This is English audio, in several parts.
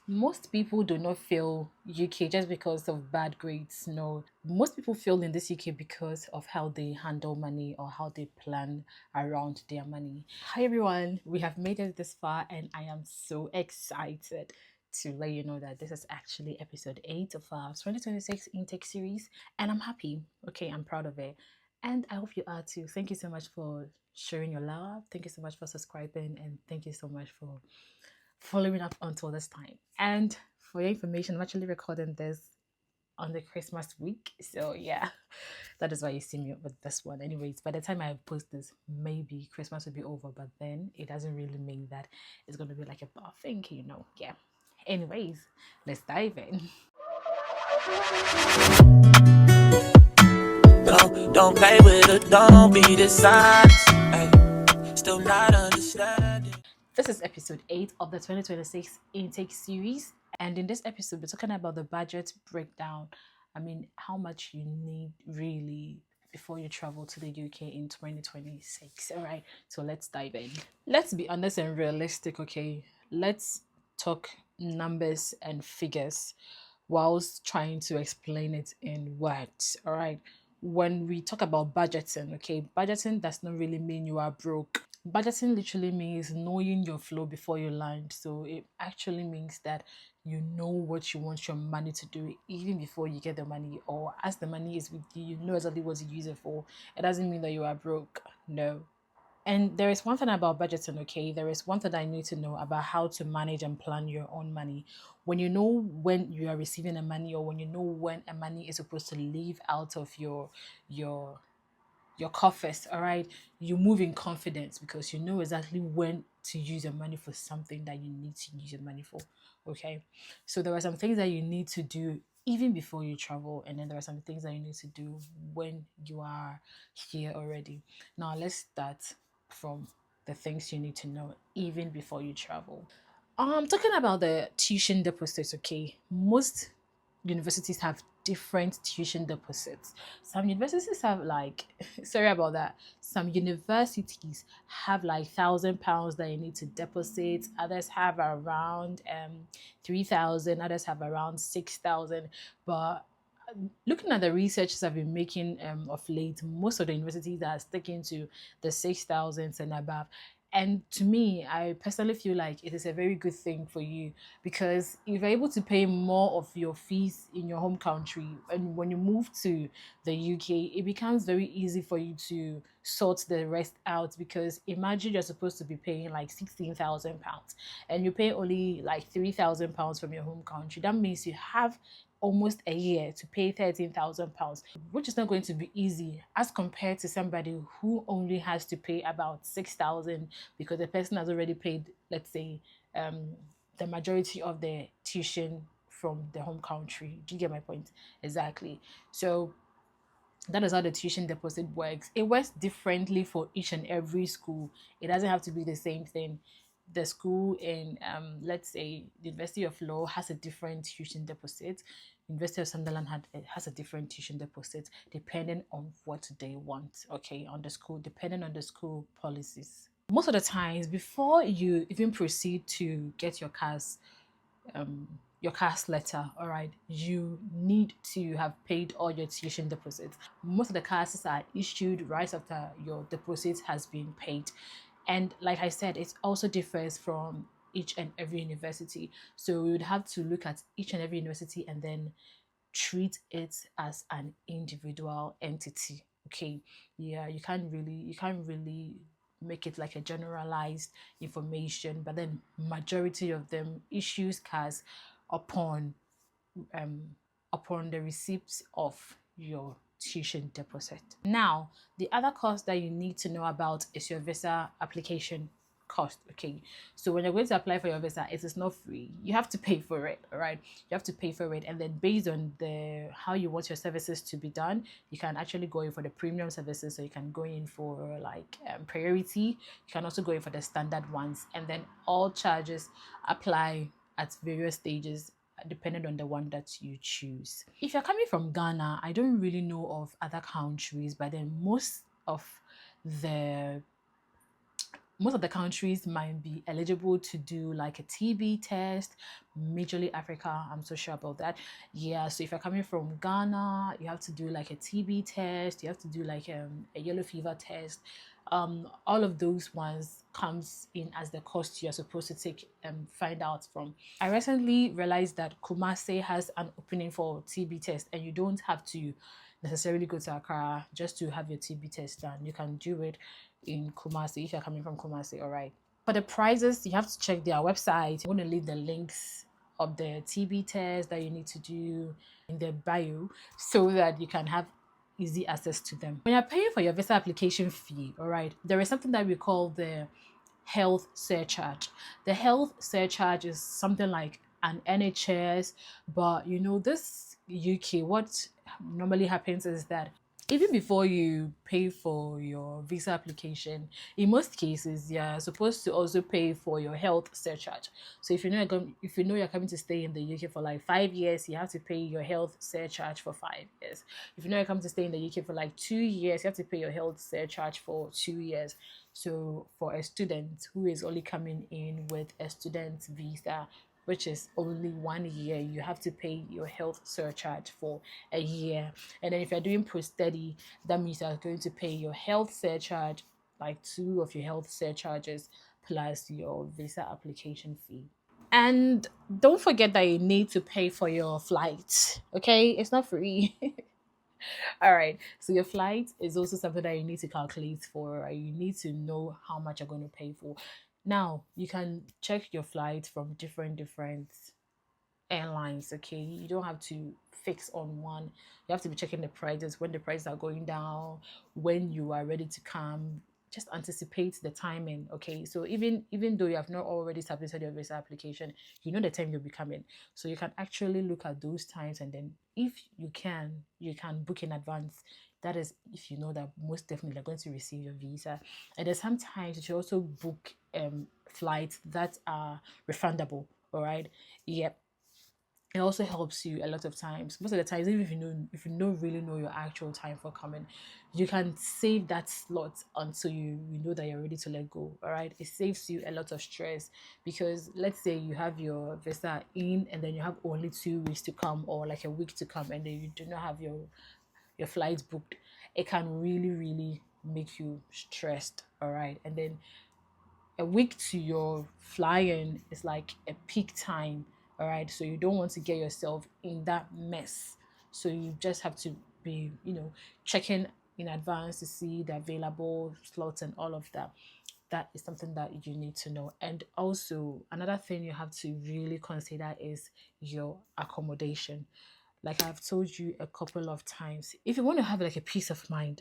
Most people do not feel UK just because of bad grades. No, most people feel in this UK because of how they handle money or how they plan around their money. Hi everyone, we have made it this far, and I am so excited to let you know that this is actually episode 8 of our 2026 intake series, and I'm happy. Okay, I'm proud of it, and I hope you are too. Thank you so much for sharing your love. Thank you so much for subscribing, and thank you so much for following up until this time. And for your information, I'm actually recording this on the Christmas week. So yeah, that is why you see me with this one. Anyways, by the time I post this, maybe Christmas will be over, but then it doesn't really mean that it's gonna be like a bad thing, you know. Yeah. Anyways, let's dive in. Don't play with it, don't be dishonest. Ay, still not understanding. This is episode 8 of the 2026 intake series. And in this episode, we're talking about the budget breakdown. I mean, how much you need really before you travel to the UK in 2026. All right, so let's dive in. Let's be honest and realistic, okay? Let's talk numbers and figures whilst trying to explain it in words. All right, when we talk about budgeting, okay, budgeting does not really mean you are broke. Budgeting literally means knowing your flow before you land. So it actually means that you know what you want your money to do even before you get the money, or as the money is with you, you know exactly what to use it for. It doesn't mean that you are broke. No. And there is one thing about budgeting, okay? There is one thing that I need to know about how to manage and plan your own money. When you know when you are receiving a money, or when you know when a money is supposed to leave out of your your coffers, all right, you move in confidence because you know exactly when to use your money for something that you need to use your money for. Okay, so there are some things that you need to do even before you travel, and then there are some things that you need to do when you are here already. Now let's start from the things you need to know even before you travel. Talking about the tuition deposits, okay. Most universities have different tuition deposits. Some universities have like sorry about that. Some universities have like £1,000 that you need to deposit. Others have around 3,000. Others have around 6,000. But looking at the research I've been making of late, most of the universities are sticking to the 6,000s and above. And to me, I personally feel like it is a very good thing for you, because if you're able to pay more of your fees in your home country, and when you move to the UK, it becomes very easy for you to sort the rest out. Because imagine you're supposed to be paying like £16,000 and you pay only like £3,000 from your home country. That means you have almost a year to pay £13,000, which is not going to be easy as compared to somebody who only has to pay about 6,000 because the person has already paid, let's say, um, the majority of the tuition from the home country. Do you get my point? Exactly. So that is how the tuition deposit works. It works differently for each and every school. It doesn't have to be the same thing. The school in, let's say, the University of Law has a different tuition deposit. University of Sunderland has a different tuition deposit depending on what they want. Okay, on the school, depending on the school policies. Most of the times, before you even proceed to get your cast letter, all right, you need to have paid all your tuition deposits. Most of the casts are issued right after your deposit has been paid. And like I said, it also differs from each and every university. So we would have to look at each and every university and then treat it as an individual entity. Okay. Yeah, you can't really make it like a generalized information, but then majority of them issues cars upon um upon the receipts of your tuition deposit. Now, the other cost that you need to know about is your visa application cost. Okay, so when you're going to apply for your visa, it is not free. You have to pay for it. All right, you have to pay for it, and then based on the how you want your services to be done, you can actually go in for the premium services, so you can go in for like priority. You can also go in for the standard ones, and then all charges apply at various stages depending on the one that you choose. If you're coming from Ghana, I don't really know of other countries, but then most of the most of the countries might be eligible to do like a TB test. Majorly Africa, I'm so sure about that. Yeah, so if you're coming from Ghana, you have to do like a TB test. You have to do like a yellow fever test. All of those ones comes in as the cost you're supposed to take and find out from. I recently realized that Kumasi has an opening for TB test, and you don't have to necessarily go to Accra just to have your TB test done. You can do it in Kumasi if you're coming from Kumasi. All right. For the prices, you have to check their website. I'm going to leave the links of the TB test that you need to do in the bio so that you can have easy access to them. When you're paying for your visa application fee, all right, there is something that we call the health surcharge. The health surcharge is something like an NHS, but this UK, what normally happens is that even before you pay for your visa application, in most cases, you're supposed to also pay for your health surcharge. So if you know you're coming to stay in the UK for like 5 years, you have to pay your health surcharge for 5 years. If you know you're coming to stay in the UK for like 2 years, you have to pay your health surcharge for 2 years. So for a student who is only coming in with a student visa, which is only 1 year, you have to pay your health surcharge for a year. And then if you're doing post-study, that means you're going to pay your health surcharge, like 2 of your health surcharges plus your visa application fee. And don't forget that you need to pay for your flight. Okay, it's not free. All right. So your flight is also something that you need to calculate for. Right? You need to know how much you're going to pay for. Now you can check your flight from different airlines. Okay, you don't have to fix on one. You have to be checking the prices when the prices are going down, when you are ready to come. Just anticipate the timing. Okay, so even though you have not already submitted your visa application, you know the time you'll be coming, so you can actually look at those times, and then if you can book in advance. That is if you know that most definitely you're going to receive your visa. And then sometimes you should also book flights that are refundable. All right. Yep. It also helps you a lot of times. Most of the times, even if you don't really know your actual time for coming, you can save that slot until you know that you're ready to let go. All right, it saves you a lot of stress, because let's say you have your visa in and then you have only 2 weeks to come, or like a week to come, and then you do not have your flights booked. It can really make you stressed. All right, and then a week to your flying is like a peak time. All right, so you don't want to get yourself in that mess, so you just have to be checking in advance to see the available slots and all of that. That is something that you need to know. And also another thing you have to really consider is your accommodation. Like I've told you a couple of times, if you want to have like a peace of mind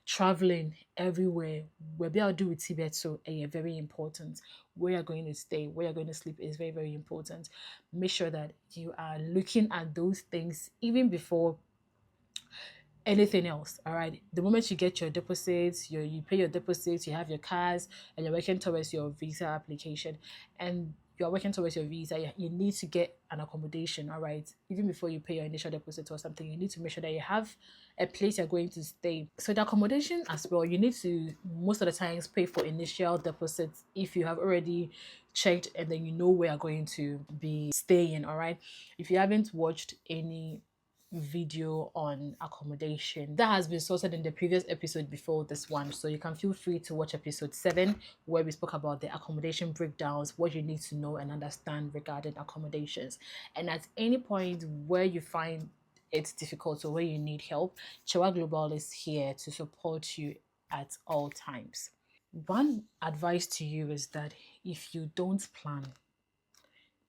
traveling everywhere, where be able to do with Tibet, so very important. Where you're going to stay, where you're going to sleep is very important. Make sure that you are looking at those things even before anything else. All right, the moment you get your deposits, you pay your deposits, you have your cars, and you're working towards your visa application, and you're working towards your visa, you need to get an accommodation. All right, even before you pay your initial deposit or something, you need to make sure that you have a place you're going to stay. So the accommodation as well, you need to most of the times pay for initial deposits if you have already checked and then you know where you're going to be staying. All right, if you haven't watched any video on accommodation, that has been sorted in the previous episode before this one, so you can feel free to watch episode 7, where we spoke about the accommodation breakdowns, what you need to know and understand regarding accommodations. And at any point where you find it's difficult or where you need help, Kyewa Global is here to support you at all times. One advice to you is that if you don't plan,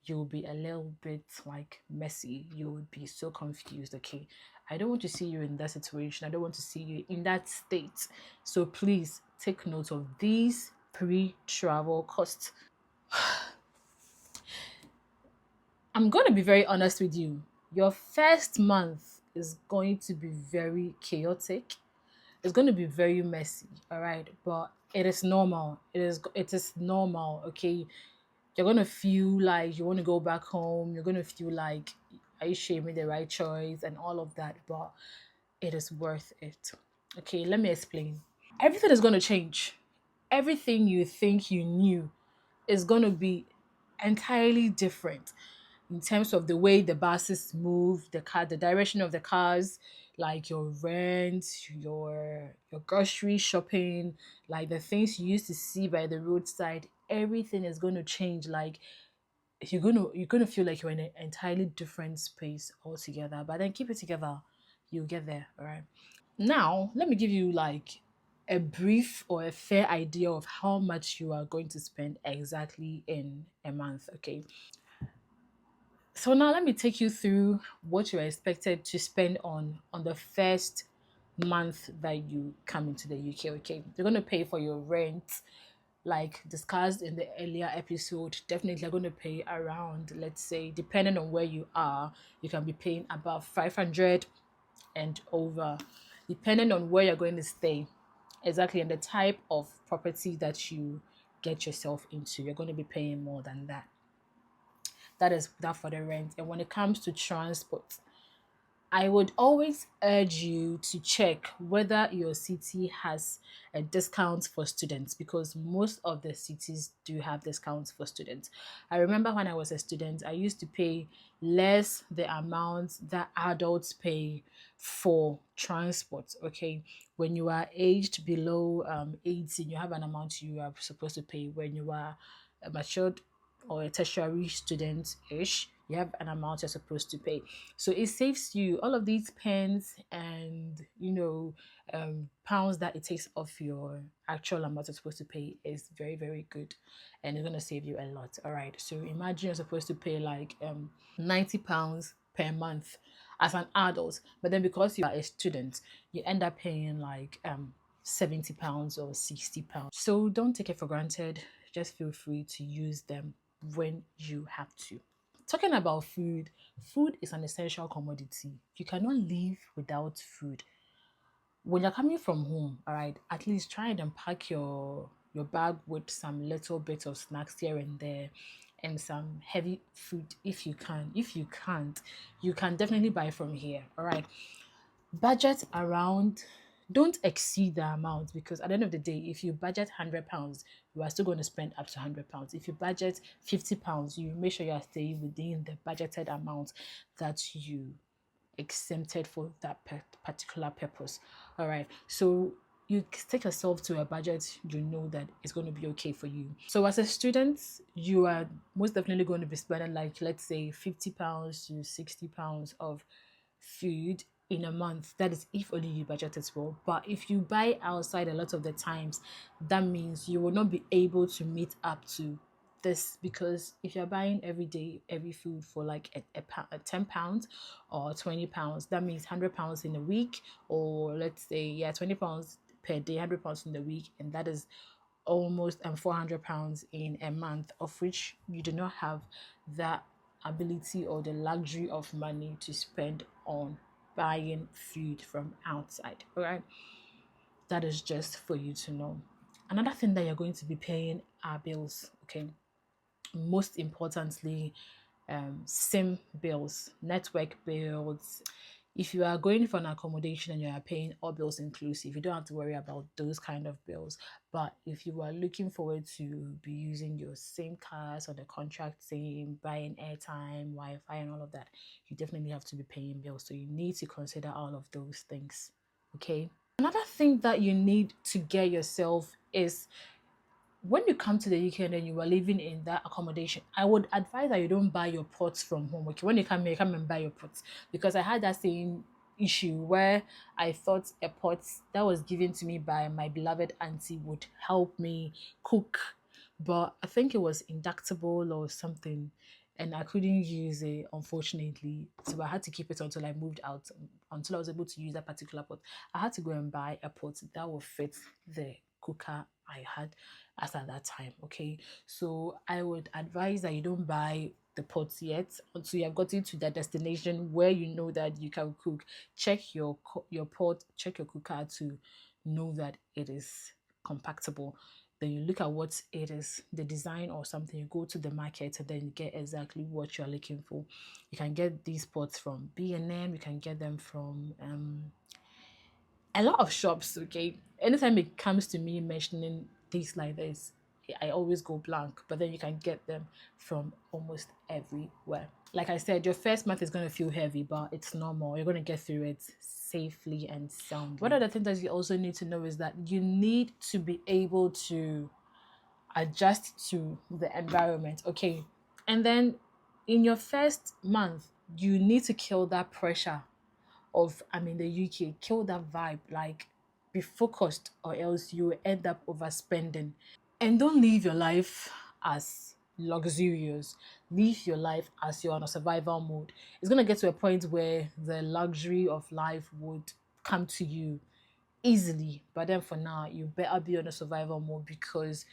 you'll be a little bit like messy. You would be so confused. Okay, I don't want to see you in that situation. I don't want to see you in that state. So please take note of these pre-travel costs. I'm going to be very honest with you. Your first month is going to be very chaotic. It's going to be very messy. All right, but it is normal. It is normal. Okay, you're gonna feel like you want to go back home. You're gonna feel like, are you sure you made the right choice and all of that, but it is worth it. Okay, let me explain. Everything is gonna change. everything you think you knew is going to be entirely different in terms of the way the buses move, the direction of the cars, like your rent, your grocery shopping, like the things you used to see by the roadside. Everything is going to change. Like you're gonna feel like you're in an entirely different space altogether. But then keep it together, you'll get there. All right. Now, let me give you like a brief or a fair idea of how much you are going to spend exactly in a month. Okay. So now let me take you through what you're expected to spend on the first month that you come into the UK. Okay. You're gonna pay for your rent, like discussed in the earlier episode. Definitely you're going to pay around, let's say, depending on where you are, you can be paying about 500 and over, depending on where you're going to stay, exactly, and the type of property that you get yourself into. You're going to be paying more than that. That is that for the rent. And when it comes to transport, I would always urge you to check whether your city has a discount for students, because most of the cities do have discounts for students. I remember when I was a student, I used to pay less the amount that adults pay for transport. Okay, when you are aged below 18, you have an amount you are supposed to pay. When you are a matured or a tertiary student ish, you have an amount you're supposed to pay. So it saves you all of these pence and pounds that it takes off your actual amount you're supposed to pay is very, very good, and it's gonna save you a lot. All right. So imagine you're supposed to pay like £90 per month as an adult, but then because you are a student, you end up paying like £70 or £60. So don't take it for granted. Just feel free to use them when you have to. Talking about food, food is an essential commodity. You cannot live without food. When you're coming from home, all right, at least try and unpack your bag with some little bit of snacks here and there and some heavy food if you can. If you can't, you can definitely buy from here. All right. Budget around, don't exceed the amount, because at the end of the day, if you budget £100, you are still going to spend up to £100. If you budget £50, you make sure you are staying within the budgeted amount that you exempted for that particular purpose. All right. So you take yourself to a budget you know that is going to be okay for you. So as a student, you are most definitely going to be spending like, let's say, £50 to £60 of food in a month. That is if only you budget as well. But if you buy outside a lot of the times, that means you will not be able to meet up to this, because if you're buying every day every food for like a £10 or £20, that means £100 in a week, or let's say, yeah, £20 per day, £100 in the week, and that is almost £400 in a month, of which you do not have that ability or the luxury of money to spend on buying food from outside. All right, that is just for you to know. Another thing that you're going to be paying are bills. Okay, most importantly, SIM bills, network bills. If you are going for an accommodation and you are paying all bills inclusive, you don't have to worry about those kind of bills. But if you are looking forward to be using your same cards on the contract, same buying airtime, Wi-Fi, and all of that, you definitely have to be paying bills. So you need to consider all of those things. Okay. Another thing that you need to get yourself is, when you come to the UK and then you are living in that accommodation, I would advise that you don't buy your pots from home. Okay, when you come here, come and buy your pots, because I had that same issue where I thought a pot that was given to me by my beloved auntie would help me cook, but I think it was inductible or something, and I couldn't use it, unfortunately. So I had to keep it until I moved out, until I was able to use that particular pot. I had to go and buy a pot that will fit the cooker I had as at that time. Okay, so I would advise that you don't buy the pots yet until you have gotten to that destination where you know that you can cook. Check your pot, check your cooker to know that it is compatible. Then you look at what it is, the design or something. You go to the market and then you get exactly what you're looking for. You can get these pots from B&M. You can get them from a lot of shops. Okay, anytime it comes to me mentioning days like this, I always go blank, but then you can get them from almost everywhere. Like I said, your first month is going to feel heavy, but it's normal. You're going to get through it safely and soundly. One of the things that you also need to know is that you need to be able to adjust to the environment, okay? And then in your first month, you need to kill that pressure of, I'm in the UK, kill that vibe, like be focused, or else you will end up overspending. And don't live your life as luxurious. Live your life as you're on a survival mode. It's gonna get to a point where the luxury of life would come to you easily. But then for now, you better be on a survival mode, because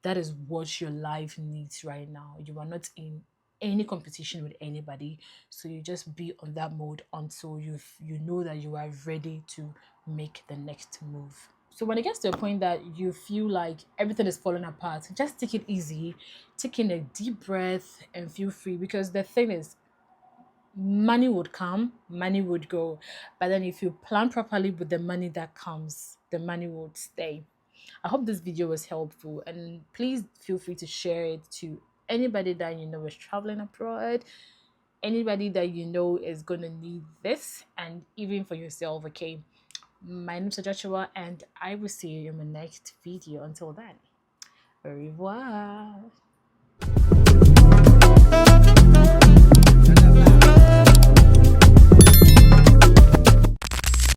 that is what your life needs right now. You are not in any competition with anybody, so you just be on that mode until you know that you are ready to make the next move. So when it gets to a point that you feel like everything is falling apart, just take it easy, take in a deep breath and feel free, because the thing is, money would come, money would go, but then if you plan properly with the money that comes, the money would stay. I hope this video was helpful, and please feel free to share it to anybody that you know is traveling abroad, anybody that you know is gonna need this, and even for yourself, okay? My name is Adwoa, and I will see you in my next video. Until then, au revoir.